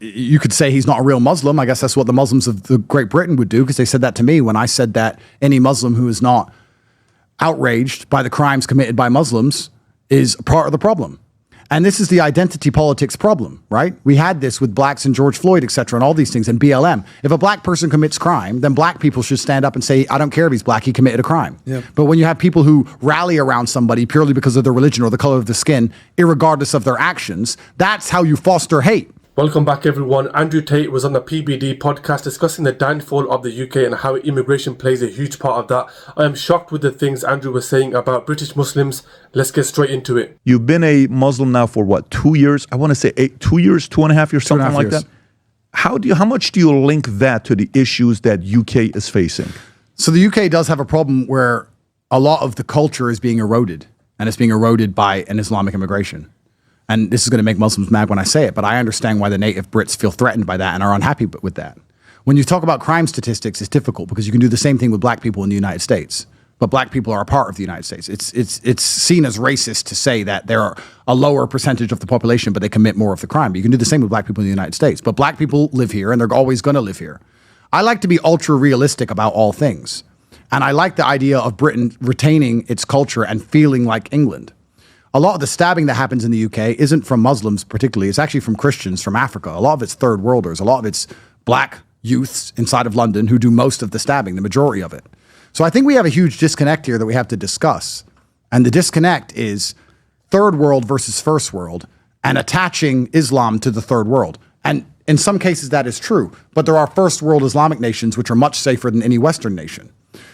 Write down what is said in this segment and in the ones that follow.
you could say he's not a real Muslim. I guess that's what the Muslims of Great Britain would do, because they said that to me when I said that any Muslim who is not outraged by the crimes committed by Muslims is part of the problem. And this is the identity politics problem, right? We had this with blacks and George Floyd, et cetera, and all these things, and BLM. If a black person commits crime, then black people should stand up and say, I don't care if he's black, he committed a crime. Yep. But when you have people who rally around somebody purely because of their religion or the color of the skin, irregardless of their actions, that's how you foster hate. Welcome back, everyone. Andrew Tate was on the PBD podcast discussing the downfall of the UK and how immigration plays a huge part of that. I am shocked with the things Andrew was saying about British Muslims. Let's get straight into it. You've been a Muslim now for what, 2 years? I want to say 2 years, 2.5 years, something like that. How much do you link that to the issues that UK is facing? So the UK does have a problem where a lot of the culture is being eroded, and it's being eroded by an Islamic immigration. And this is going to make Muslims mad when I say it, but I understand why the native Brits feel threatened by that and are unhappy with that. When you talk about crime statistics, it's difficult because you can do the same thing with black people in the United States. But black people are a part of the United States. It's seen as racist to say that there are a lower percentage of the population, but they commit more of the crime. But you can do the same with black people in the United States. But black people live here, and they're always going to live here. I like to be ultra realistic about all things. And I like the idea of Britain retaining its culture and feeling like England. A lot of the stabbing that happens in the UK isn't from Muslims particularly. It's actually from Christians from Africa. A lot of it's third worlders. A lot of it's black youths inside of London who do most of the stabbing, the majority of it. So I think we have a huge disconnect here that we have to discuss. And the disconnect is third world versus first world and attaching Islam to the third world. And in some cases that is true, but there are first world Islamic nations which are much safer than any Western nation.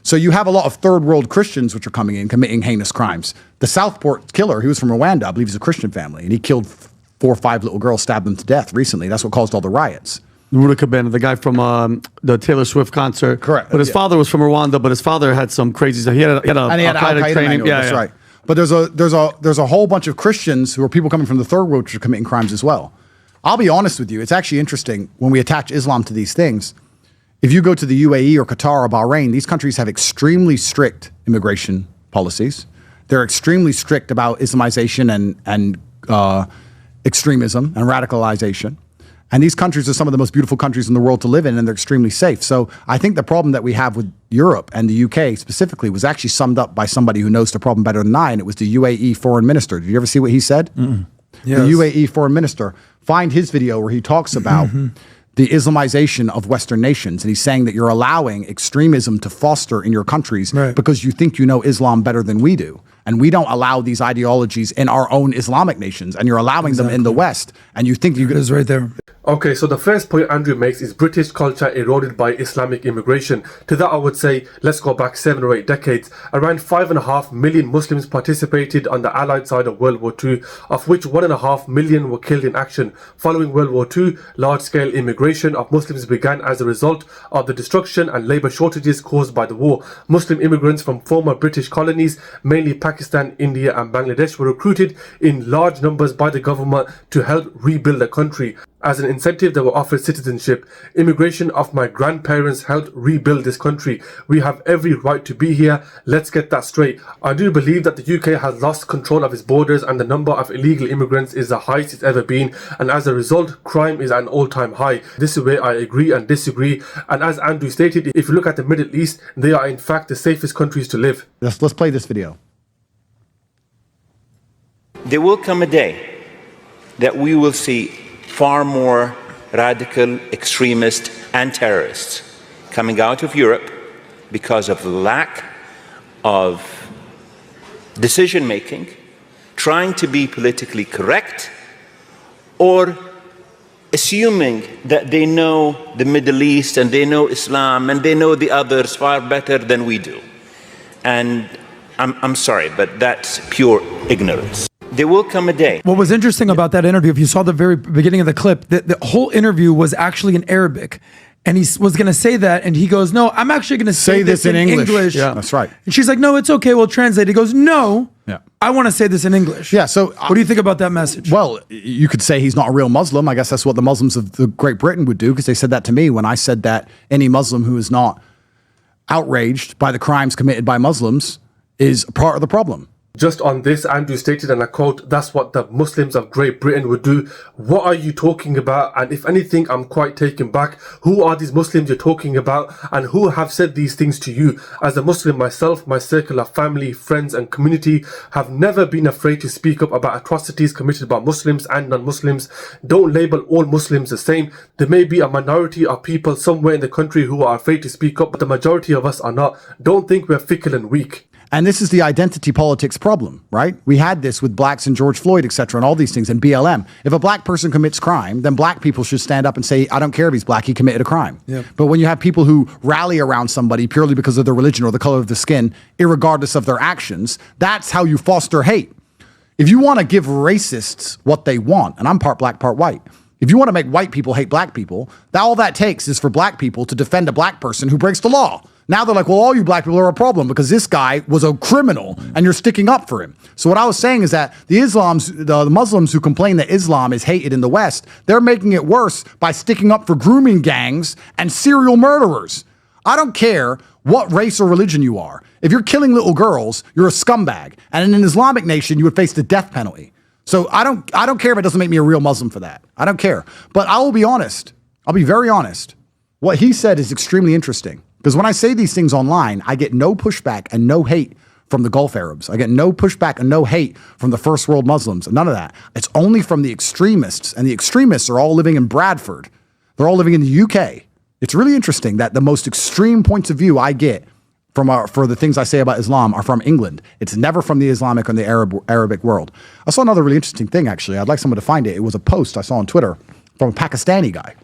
So you have a lot of third world Christians which are coming in, committing heinous crimes. The Southport killer, he was from Rwanda, I believe he's a Christian family, and he killed 4 or 5 little girls, stabbed them to death recently. That's what caused all the riots. Rudy Kabena, the guy from the Taylor Swift concert. Correct. But his father was from Rwanda, but his father had some crazy stuff. He had a Al-Qaeda training. Manual, that's right. But there's a whole bunch of Christians who are people coming from the third world which are committing crimes as well. I'll be honest with you, it's actually interesting when we attach Islam to these things. If you go to the UAE or Qatar or Bahrain, these countries have extremely strict immigration policies. They're extremely strict about Islamization and extremism and radicalization. And these countries are some of the most beautiful countries in the world to live in, and they're extremely safe. So I think the problem that we have with Europe and the UK specifically was actually summed up by somebody who knows the problem better than I, and it was the UAE foreign minister. Did you ever see what he said? Yes. The UAE foreign minister. Find his video where he talks about the Islamization of Western nations. And he's saying that you're allowing extremism to foster in your countries because you think you know Islam better than we do. And we don't allow these ideologies in our own Islamic nations. And you're allowing them in the West. And you think you could... It is right there. Okay, so the first point Andrew makes is British culture eroded by Islamic immigration. To that I would say, let's go back 7 or 8 decades. Around 5.5 million Muslims participated on the Allied side of World War II, of which 1.5 million were killed in action. Following World War II, large-scale immigration of Muslims began as a result of the destruction and labour shortages caused by the war. Muslim immigrants from former British colonies, mainly Pakistan, India and Bangladesh, were recruited in large numbers by the government to help rebuild the country. As an incentive, they were offered citizenship. Immigration of my grandparents helped rebuild this country. We have every right to be here. Let's get that straight. I do believe that the UK has lost control of its borders and the number of illegal immigrants is the highest it's ever been. And as a result, crime is at an all-time high. This is where I agree and disagree. And as Andrew stated, if you look at the Middle East, they are in fact the safest countries to live. Let's play this video. There will come a day that we will see far more radical extremists and terrorists coming out of Europe because of the lack of decision-making, trying to be politically correct, or assuming that they know the Middle East and they know Islam and they know the others far better than we do. And I'm sorry, but that's pure ignorance. There will come a day. What was interesting about that interview, if you saw the very beginning of the clip, the whole interview was actually in Arabic. And he was going to say that, and he goes, no, I'm actually going to say this in English. Yeah, that's right. And she's like, no, it's okay, we'll translate. He goes, no, I want to say this in English. Yeah, so... What do you think about that message? Well, you could say he's not a real Muslim. I guess that's what the Muslims of Great Britain would do, because they said that to me when I said that any Muslim who is not outraged by the crimes committed by Muslims is part of the problem. Just on this, Andrew stated, and I quote, "That's what the Muslims of Great Britain would do." What are you talking about? And if anything, I'm quite taken back. Who are these Muslims you're talking about? And who have said these things to you? As a Muslim myself, my circle of family, friends and community have never been afraid to speak up about atrocities committed by Muslims and non-Muslims. Don't label all Muslims the same. There may be a minority of people somewhere in the country who are afraid to speak up, but the majority of us are not. Don't think we're fickle and weak. And this is the identity politics problem, right? We had this with blacks and George Floyd, et cetera, and all these things, and BLM. If a black person commits crime, then black people should stand up and say, I don't care if he's black, he committed a crime. Yep. But when you have people who rally around somebody purely because of their religion or the color of the skin, irregardless of their actions, that's how you foster hate. If you want to give racists what they want, and I'm part black, part white, if you want to make white people hate black people, all that takes is for black people to defend a black person who breaks the law. Now they're like, well, all you black people are a problem because this guy was a criminal and you're sticking up for him. So what I was saying is that the Muslims who complain that Islam is hated in the West, they're making it worse by sticking up for grooming gangs and serial murderers. I don't care what race or religion you are. If you're killing little girls, you're a scumbag. And in an Islamic nation, you would face the death penalty. So I don't care if it doesn't make me a real Muslim for that. I don't care. But I will be honest. I'll be very honest. What he said is extremely interesting. Because when I say these things online, I get no pushback and no hate from the Gulf Arabs. I get no pushback and no hate from the first world Muslims. None of that. It's only from the extremists. And the extremists are all living in Bradford. They're all living in the UK. It's really interesting that the most extreme points of view I get for the things I say about Islam are from England. It's never from the Islamic or the Arabic world. I saw another really interesting thing, actually. I'd like someone to find it. It was a post I saw on Twitter from a Pakistani guy.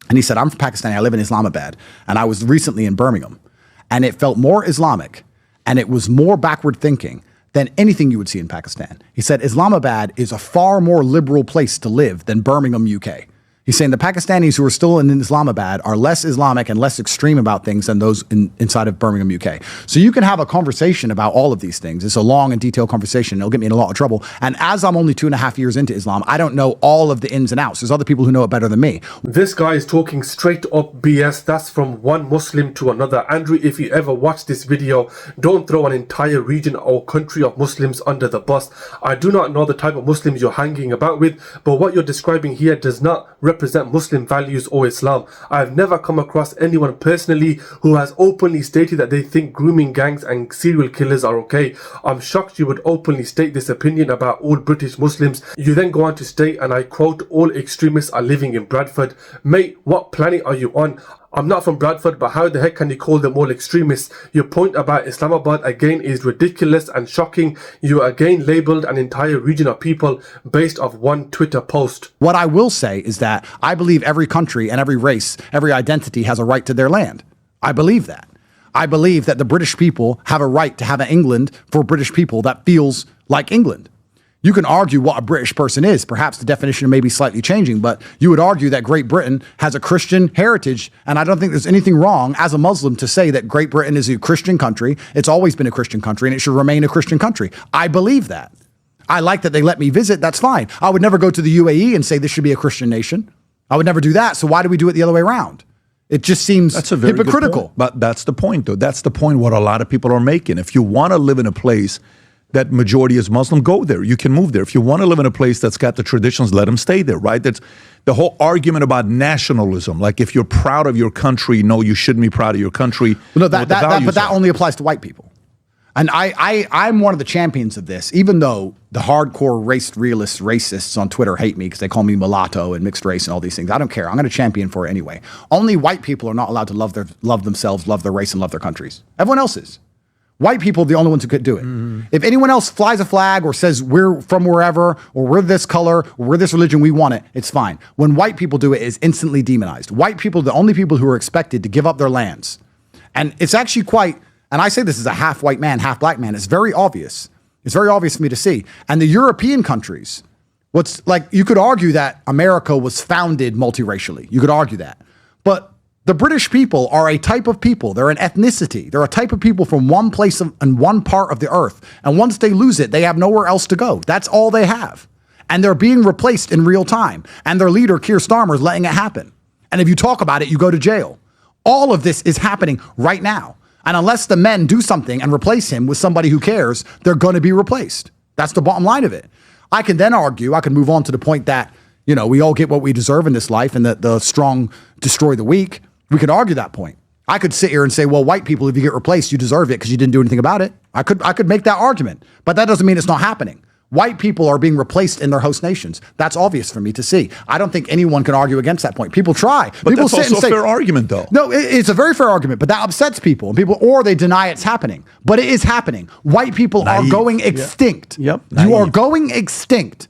And he said, I'm from Pakistan, I live in Islamabad, and I was recently in Birmingham, and it felt more Islamic, and it was more backward thinking than anything you would see in Pakistan. He said, Islamabad is a far more liberal place to live than Birmingham, UK. He's saying the Pakistanis who are still in Islamabad are less Islamic and less extreme about things than those inside of Birmingham, UK. So you can have a conversation about all of these things. It's a long and detailed conversation. It'll get me in a lot of trouble. And as I'm only 2.5 years into Islam, I don't know all of the ins and outs. There's other people who know it better than me. This guy is talking straight up BS. That's from one Muslim to another. Andrew, if you ever watch this video, don't throw an entire region or country of Muslims under the bus. I do not know the type of Muslims you're hanging about with, but what you're describing here does not represent Muslim values or Islam. I have never come across anyone personally who has openly stated that they think grooming gangs and serial killers are okay. I'm shocked you would openly state this opinion about all British Muslims. You then go on to state, and I quote, all extremists are living in Bradford. Mate, what planet are you on? I'm not from Bradford, but how the heck can you call them all extremists? Your point about Islamabad again is ridiculous and shocking. You again labelled an entire region of people based off one Twitter post. What I will say is that I believe every country and every race, every identity has a right to their land. I believe that. I believe that the British people have a right to have an England for British people that feels like England. You can argue what a British person is. Perhaps the definition may be slightly changing, but you would argue that Great Britain has a Christian heritage. And I don't think there's anything wrong as a Muslim to say that Great Britain is a Christian country. It's always been a Christian country and it should remain a Christian country. I believe that. I like that they let me visit. That's fine. I would never go to the UAE and say this should be a Christian nation. I would never do that. So why do we do it the other way around? It just seems hypocritical. But that's the point, though. That's the point what a lot of people are making. If you want to live in a place that majority is Muslim, go there. You can move there. If you want to live in a place that's got the traditions, let them stay there, right? That's the whole argument about nationalism. Like if you're proud of your country, no, you shouldn't be proud of your country. No, but that only applies to white people. And I'm one of the champions of this, even though the hardcore racists on Twitter hate me because they call me mulatto and mixed race and all these things. I don't care. I'm going to champion for it anyway. Only white people are not allowed to love themselves, love their race, and love their countries. Everyone else is. White people are the only ones who could do it. Mm-hmm. If anyone else flies a flag or says we're from wherever, or we're this color, or we're this religion, we want it, it's fine. When white people do it, it's instantly demonized. White people are the only people who are expected to give up their lands. And it's actually quite, and I say this as a half white man, half black man, it's very obvious. It's very obvious for me to see. And the European countries, you could argue that America was founded multiracially. You could argue that. But the British people are a type of people. They're an ethnicity. They're a type of people from one place and one part of the earth. And once they lose it, they have nowhere else to go. That's all they have. And they're being replaced in real time. And their leader, Keir Starmer, is letting it happen. And if you talk about it, you go to jail. All of this is happening right now. And unless the men do something and replace him with somebody who cares, they're going to be replaced. That's the bottom line of it. I can then argue, I can move on to the point that, we all get what we deserve in this life and that the strong destroy the weak. We could argue that point. I could sit here and say, well, white people, if you get replaced, you deserve it because you didn't do anything about it. I could make that argument, but that doesn't mean it's not happening. White people are being replaced in their host nations. That's obvious for me to see. I don't think anyone can argue against that point. People try. But people that's also a fair argument, though. No, it's a very fair argument, but that upsets people. Or they deny it's happening. But it is happening. White people are going extinct. Yep. You are going extinct.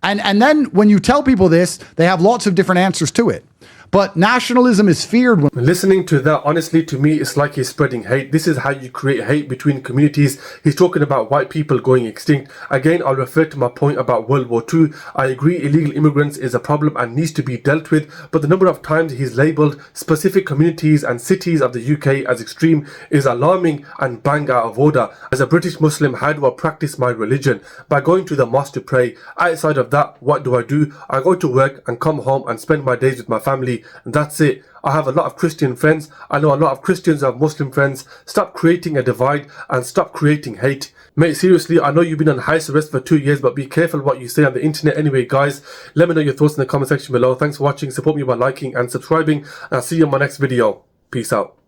And then when you tell people this, they have lots of different answers to it. But nationalism is feared. Listening to that, honestly, to me, it's like he's spreading hate. This is how you create hate between communities. He's talking about white people going extinct. Again, I'll refer to my point about World War II. I agree illegal immigrants is a problem and needs to be dealt with, but the number of times he's labelled specific communities and cities of the UK as extreme is alarming and bang out of order. As a British Muslim, how do I practice my religion? By going to the mosque to pray. Outside of that, what do? I go to work and come home and spend my days with my family. And that's it. I have a lot of Christian friends. I know a lot of Christians have Muslim friends. Stop creating a divide and stop creating hate. Mate, seriously, I know you've been on house arrest for 2 years, but be careful what you say on the internet anyway, guys. Let me know your thoughts in the comment section below. Thanks for watching. Support me by liking and subscribing. And I'll see you in my next video. Peace out.